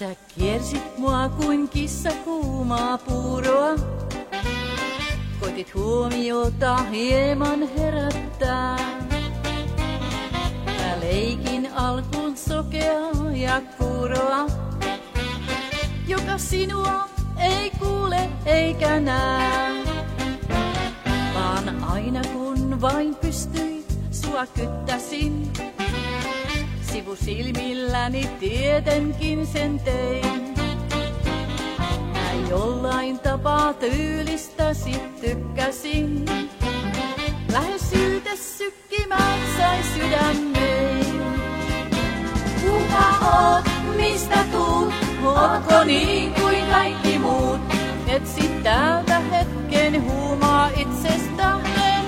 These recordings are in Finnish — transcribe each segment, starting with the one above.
Sä kiersit mua kuin kissa kuumaa puuroa. Koitit huomiota hieman herättää. Mä leikin alkuun sokeaa ja kuuroa, joka sinua ei kuule eikä näe. Vaan aina kun vain pystyin, sua kyttäsin. Sivusilmilläni tietenkin sen tein. Mä jollain tapaa tyylistäsi tykkäsin. Lähes syyte sykkimään sai sydämein. Kuka oot, mistä tuut, ootko niin kuin kaikki muut? Etsit täältä hetken huumaa itsestähden.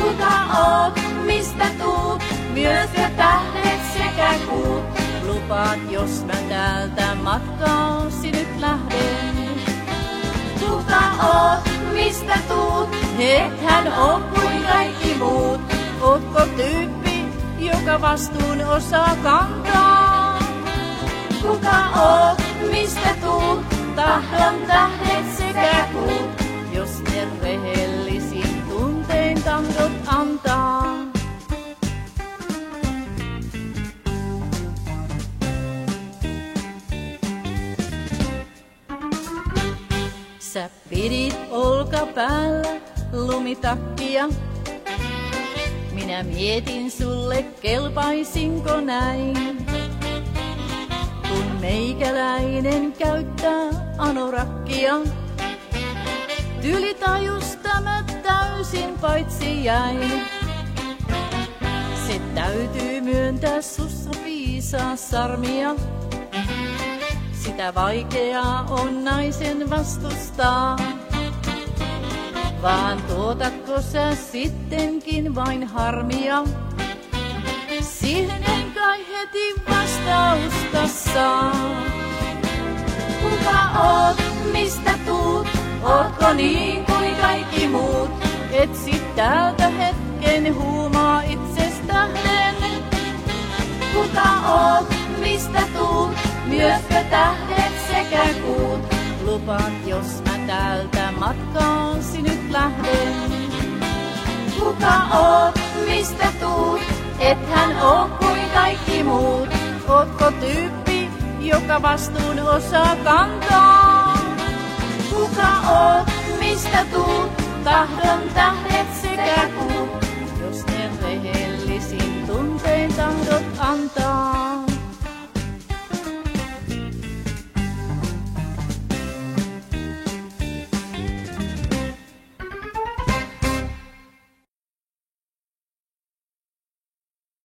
Kuka oot, mistä tuut, myöskö tähdet sekä kuut? Lupaat, jos mä täältä matkaasi nyt lähden. Kuka oot, mistä tuut, ethän oo kuin kaikki muut. Ootko tyyppi, joka vastuun osaa kantaa? Kuka oot, mistä tuut, tahdon tähdet sekä kuut? Jos ne rehellisin tuntein tahdot antaa. Sä pidit olkapäällä lumitakkia. Minä mietin sulle, kelpaisinko näin. Kun meikäläinen käyttää anorakkia, tyylitajusta mä täysin paitsi jäin. Se täytyy myöntää, sussa piisaa sarmia. Sitä vaikeaa on naisen vastustaa. Vaan tuotatko sä sittenkin vain harmia? Siihen en kai heti vastausta saa. Kuka oot, mistä tuut, ootko niin kuin kaikki muut? Etsit täältä hetken huumaa itsestähden. Kuka oot, mistä tuut, myöskö tähdet sekä kuut? Lupaat, jos mä täältä matkaasi nyt lähden. Kuka oot, mistä tuut, ethän oo kuin kaikki muut. Ootko tyyppi, joka vastuun osaa kantaa? Kuka oot, mistä tuut, tahdon tähdet sekä